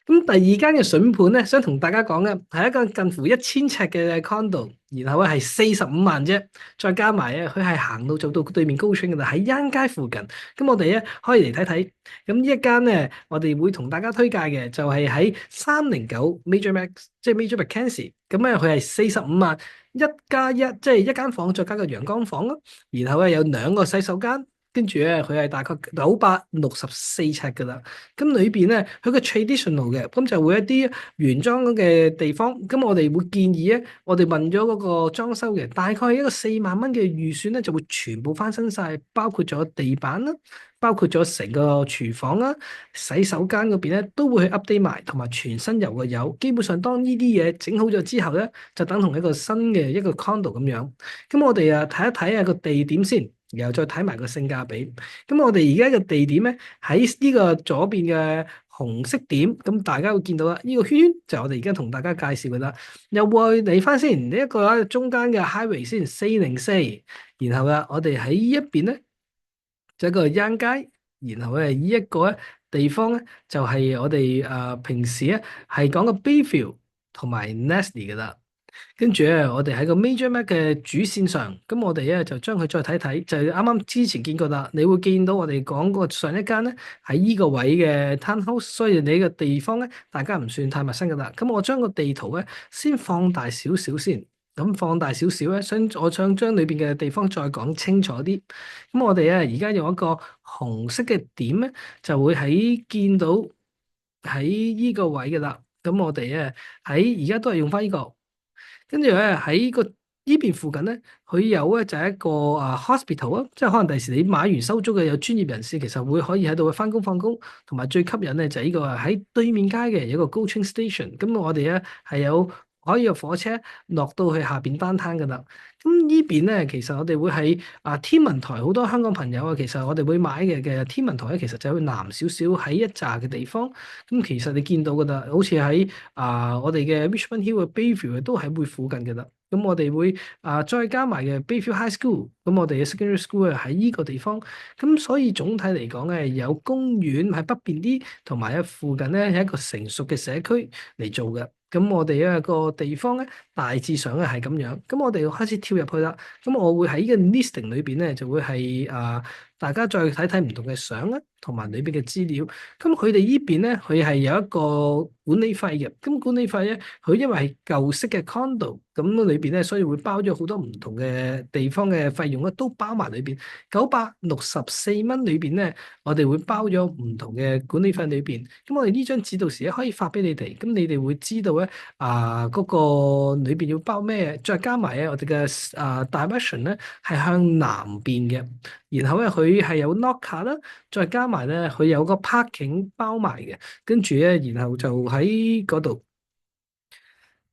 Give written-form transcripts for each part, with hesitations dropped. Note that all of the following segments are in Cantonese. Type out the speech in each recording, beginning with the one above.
咁第二間嘅筍盤咧，想同大家講嘅係一個近乎1000尺嘅 condo，然後咧係45萬啫，再加埋佢係行到做到對面高村嘅啦，喺欣街附近。咁我哋咧可以嚟睇睇。咁呢一間咧，我哋會同大家推介嘅就係喺309 Major Mac，即係 Major Mackenzie。咁咧佢係45萬1+1，即係一間房再加個陽光房咯。然後咧有2個洗手間。跟住咧，佢係大概964尺噶啦。咁裏邊咧，佢個 traditional 嘅，咁就會一啲原裝嘅地方。咁我哋會建議咧，我哋問咗嗰個裝修嘅，大概一個4萬蚊嘅預算咧，就會全部翻新晒，包括咗地板啦，包括咗成個廚房啦、洗手間嗰邊咧，都會去 update 埋，同埋全新油嘅油。基本上當呢啲嘢整好咗之後咧，就等同一個新嘅一個 condo 咁樣。咁我哋睇一睇個地點先。然後再睇埋個性價比。咁我哋而家嘅地點咧，喺呢個左邊嘅紅色點，咁大家會見到啦。呢個圈就係我哋而家同大家介紹嘅啦。又會嚟翻先，呢一個中間嘅 highway 先404，然後我哋喺呢一邊咧就一個欣街，然後呢一個地方咧就係我哋平時咧係講嘅 Bayview 同埋 Nestle 嘅啦。跟住咧，我哋喺個 Major Mac 嘅主線上，咁我哋咧就將佢再睇睇，就係啱啱之前見過啦。你會見到我哋講過上一間咧喺依個位嘅 Townhouse，所以你個地方咧大家唔算太陌生噶啦。咁我將個地圖咧先放大少少先，咁放大少少咧，我想將裏邊嘅地方再講清楚啲。咁我哋咧而家用一個紅色嘅點咧，就會見到喺依個位噶啦。咁我哋咧喺而家都係用翻呢個。跟住咧喺個呢邊附近咧，佢有咧就係一個hospital 啊，即係可能第時你買完收租嘅有專業人士，其實會可以喺度翻工放工，同埋最吸引咧就係呢個喺對面街嘅有一個 GO Train Station。咁我哋咧係有可以有火車落到去下邊單攤噶啦。咁呢邊咧其實我哋會喺天文台，好多香港朋友啊，其實我哋會買嘅天文台咧，其實就會南少少喺一紮嘅地方。咁其實你見到噶啦，好似喺我哋嘅 Richmond Hill 嘅 Bayview 都係會附近嘅啦。咁我哋會再加埋嘅 Bayview High School，咁我哋嘅 Secondary School 喺呢個地方。咁所以總體嚟講咧，有公園喺北邊啲，同埋喺附近咧係一個成熟嘅社區嚟做嘅。咁我哋一個地方咧，大致上咧係咁樣。咁我哋要開始跳入去啦。咁我會喺呢個 listing 裏邊咧，就會係大家再睇睇唔同嘅相啦，同埋裏邊嘅資料。咁佢哋呢邊咧，佢係有一個管理費嘅。咁管理費咧，佢因為係舊式嘅 condo，咁裏邊咧，所以會包咗好多唔同嘅地方嘅費用咧，都包埋裏邊。964蚊裏邊咧，我哋會包咗唔同嘅管理費裏邊。咁我哋呢張紙到時咧可以發俾你哋，咁你哋會知道咧嗰個裏邊要包咩，再加埋我哋嘅direction咧係向南邊嘅。然後咧佢係有 locker 啦，再加埋咧佢有個 parking 包埋嘅，跟住咧然後就喺嗰度，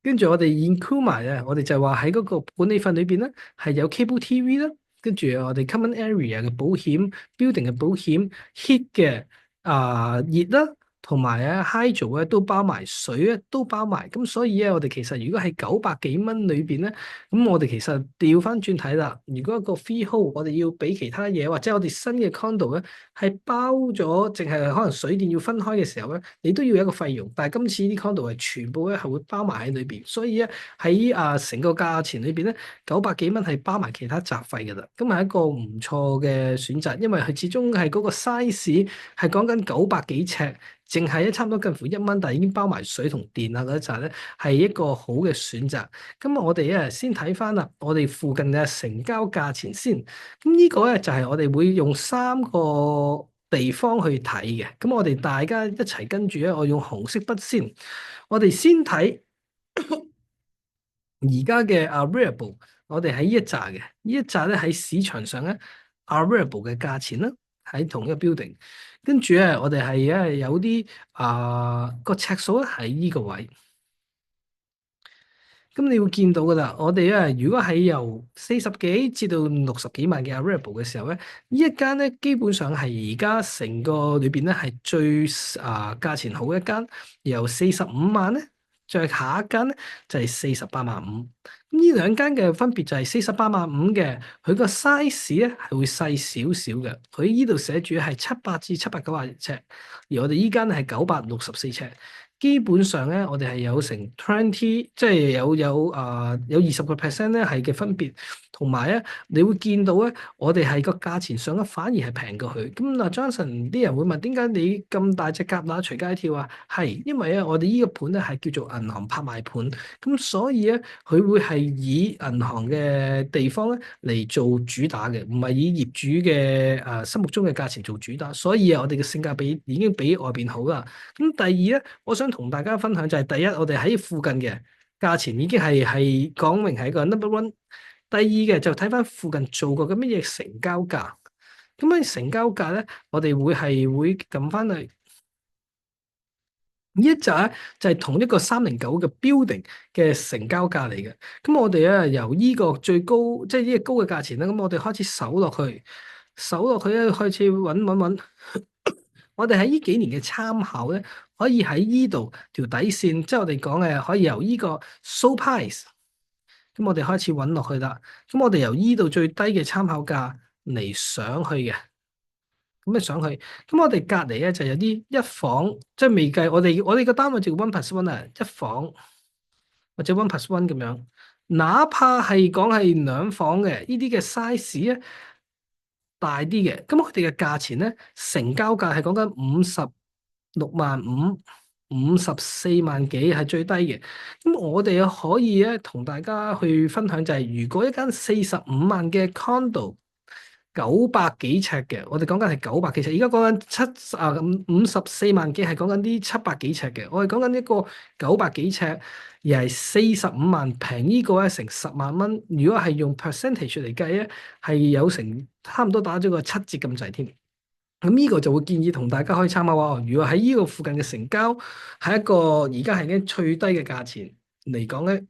跟住我哋 include 埋我哋就話喺嗰個管理費裏邊咧係有 cable TV 啦，跟住我哋 common area 嘅保險、building 嘅保險、heat 嘅熱啦。同埋hydro 都包埋，水咧都包埋。咁所以咧我哋其實如果係900幾蚊裏邊咧，咁我哋其實調翻轉睇啦。如果一個 freehold 我哋要俾其他嘢，或者我哋新嘅 condo 咧係包咗，淨係可能水電要分開嘅時候咧，你都要有一個費用。但係今次啲 condo 係全部咧係會包埋喺裏邊，所以咧喺成個價錢裏邊咧900幾蚊係包埋其他雜費㗎啦。咁係一個唔錯嘅選擇，因為佢始終係嗰個 size 係講緊900幾尺。淨係差唔多近乎1蚊，但係已經包埋水同電啊嗰一紮咧，係一個好嘅選擇。咁我哋先睇翻啦，我哋附近嘅成交價錢先。咁呢個咧就係我哋會用3個地方去睇嘅。咁我哋大家一齊跟住咧，我用紅色筆先。我哋先睇而家嘅 available，我哋喺呢一紮嘅，呢一紮咧喺市場上咧 available 嘅價錢啦，喺同一個 building。跟住咧，我哋係有啲個尺數咧喺呢個位，咁你會見到噶啦。我哋如果係由40幾至到60幾萬嘅 available 嘅時候咧，呢一間咧基本上係而家成個裏邊咧係最價錢好一間，由45萬咧，再下一間咧就係48.5萬。咁呢兩間嘅分別就係48.5萬嘅，佢個 size 咧係會細少少嘅。佢呢度寫住係700至790尺，而我哋依間係964尺。基本上咧，我哋係有成 20，即係有20% 咧係嘅分別，同埋咧你會見到咧，我哋係個價錢上咧反而係平過佢。咁嗱，Johnson 啲人會問點解你咁大隻蛤乸隨街跳啊？係因為咧，我哋呢個盤咧係叫做銀行拍賣盤，咁所以咧佢會係以銀行嘅地方咧嚟做主打嘅，唔係以業主嘅心目中嘅價錢做主打。所以啊，我哋嘅性價比已經比外邊好啦。咁第二咧，我想同大家分享就係第一，我哋喺附近嘅價錢已經係講明係一個 number one。第二嘅就睇翻附近做過嘅乜嘢成交價。咁樣成交價咧，我哋會撳翻去呢一集咧，就係同一個309嘅 building 嘅成交價嚟嘅。咁我哋咧由呢個最高，即係呢個高嘅價錢咧，咁我哋開始搜落去，咧開始揾。我哋喺呢幾年嘅參考咧，可以喺呢度條底線，即係我哋講嘅可以由呢個 sold price，咁我哋開始揾落去啦。咁我哋由呢度最低嘅參考價嚟上去嘅，咁上去。咁我哋隔離咧就有啲一房，即係未計我哋個單位就 1+1 啊，一房或者 1+1 咁樣。哪怕係講係兩房嘅呢啲嘅 size 咧，大啲嘅，咁佢哋嘅價錢咧，成交價係講緊56.5萬、54萬幾係最低嘅。咁我哋可以咧同大家去分享就係，如果一間45萬嘅 condo，900幾尺嘅，我哋講緊係900幾尺，而家講緊54萬幾係講緊啲700幾尺嘅，我哋講緊一個900幾尺，而係45萬平呢個咧成10萬蚊，如果係用 percentage 嚟計咧，係有成差唔多打咗個7折咁滯添。咁呢個就會建議同大家可以參考喎。如果喺呢個附近嘅成交係一個而家係已經最低嘅價錢嚟講咧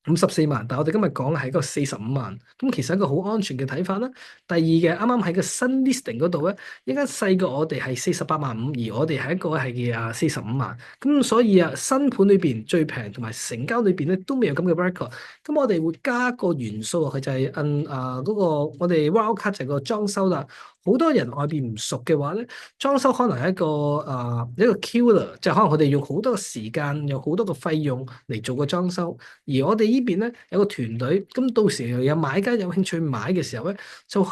，54萬，但係我哋今日講係一個45萬，咁其實一個好安全嘅睇法啦。第二嘅啱啱喺個新 listing 嗰度咧，一間細過我哋係48.5萬，而我哋係一個係45萬，咁所以新盤裏邊最平同埋成交裏邊咧都未有咁嘅 record。咁我哋會加個元素落去就係嗰個我哋 wildcard 就係個裝修啦。好多人外邊唔熟嘅話咧，裝修可能係一個 killer，就可能佢哋用好多嘅時間，用好多嘅費用嚟做個裝修。而我哋呢邊咧有個團隊，咁到時有買家有興趣買嘅時候咧，就去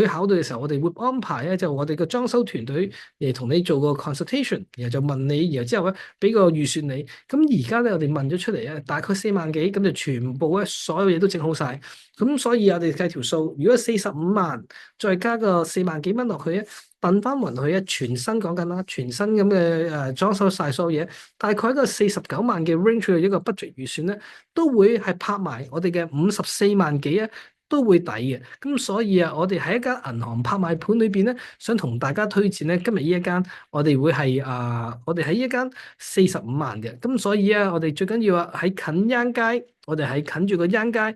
考慮嘅時候，我哋會安排咧，就我哋個裝修團隊嚟同你做個 consultation，然後就問你，然後之後咧俾個預算你。咁而家咧我哋問咗出嚟咧，大概4萬幾，咁就全部咧所有嘢都整好晒。咁所以我哋計條數，如果45萬再加個4萬幾蚊落去咧，揼翻勻佢全新講緊啦，全新咁嘅裝修晒所有嘢，大概一個49萬嘅 range 嘅一個 budget 預算咧，都會係拍埋我哋嘅54萬幾啊，都會抵嘅。咁所以我哋喺一間銀行拍賣盤裏邊咧，想同大家推薦咧，今日呢一間我哋會係我哋喺一間45萬嘅。咁所以我哋最緊要喺近央街，我哋喺近住個央街。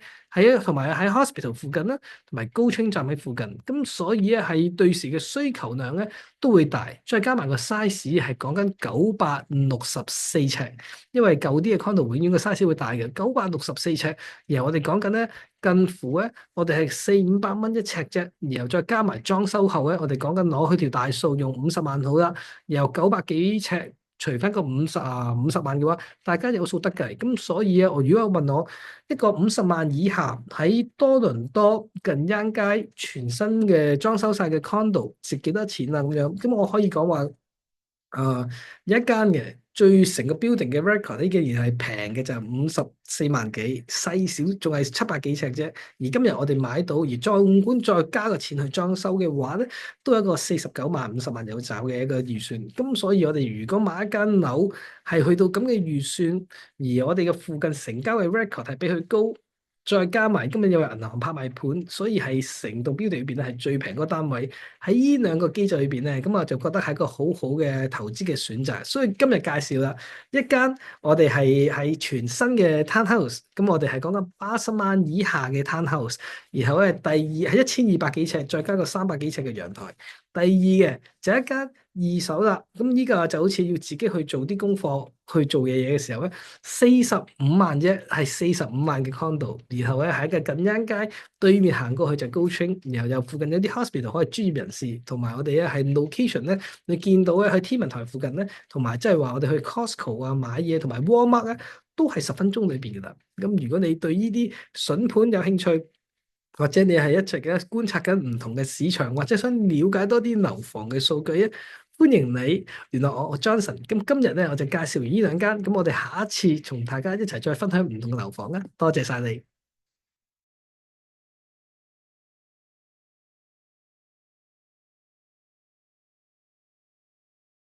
同埋喺 hospital 附近啦，同埋高清站喺附近，咁所以咧係對時嘅需求量咧都會大，再加埋個 size 係講緊964尺，因為舊啲嘅 condo 永遠個 size 會大嘅964尺，然後我哋講緊咧近乎咧，我哋係400-500蚊一尺啫，然後再加埋裝修後咧，我哋講緊攞佢條大數用50萬好啦，然後900幾尺。除翻個50萬嘅話，大家有數得計。咁所以我如果問我一個50萬以下喺多倫多近央街全新嘅裝修晒嘅 condo 值幾多錢啊？咁樣，咁我可以講話，一間嘅最成個 building 嘅 record 呢幾年係平嘅就54萬幾，細小仲係700幾尺啫。而今日我哋買到，而再換管再加個錢去裝修嘅話咧，都有一個49萬、50萬有找嘅一個預算。咁所以我哋如果買一間樓係去到咁嘅預算，而我哋嘅附近成交嘅 record 係比佢高。再加埋今日有銀行拍賣盤，所以係成棟 building 裏邊咧係最平嗰個單位。喺呢兩個機制裏邊咧，咁我就覺得係一個好好嘅投資嘅選擇。所以今日介紹啦，一間我哋係全新嘅 townhouse，咁我哋係講緊80萬以下嘅 townhouse，然後咧第二係1200幾尺，再加個300幾尺嘅陽台。第二嘅就一間二手啦，咁呢個就好似要自己去做啲功課，去做嘢嘅時候咧，45萬啫，係45萬嘅 condo，然後咧喺一個近央街對面行過去就高清，然後又附近有啲 hospital 可以專業人士，同埋我哋咧係 location 咧，你見到咧喺天文台附近咧，同埋即係話我哋去 Costco 啊買嘢，同埋 Walmart 咧都係10分鐘裏邊噶啦。咁如果你對呢啲筍盤有興趣，或者你係一直嘅觀察緊唔同嘅市場，或者想了解多啲樓房嘅數據咧，歡迎你聯絡我 Johnson。咁今日咧我就介紹完呢兩間，咁我哋下一次同大家一齊再分享唔同嘅樓房啦。多謝晒你。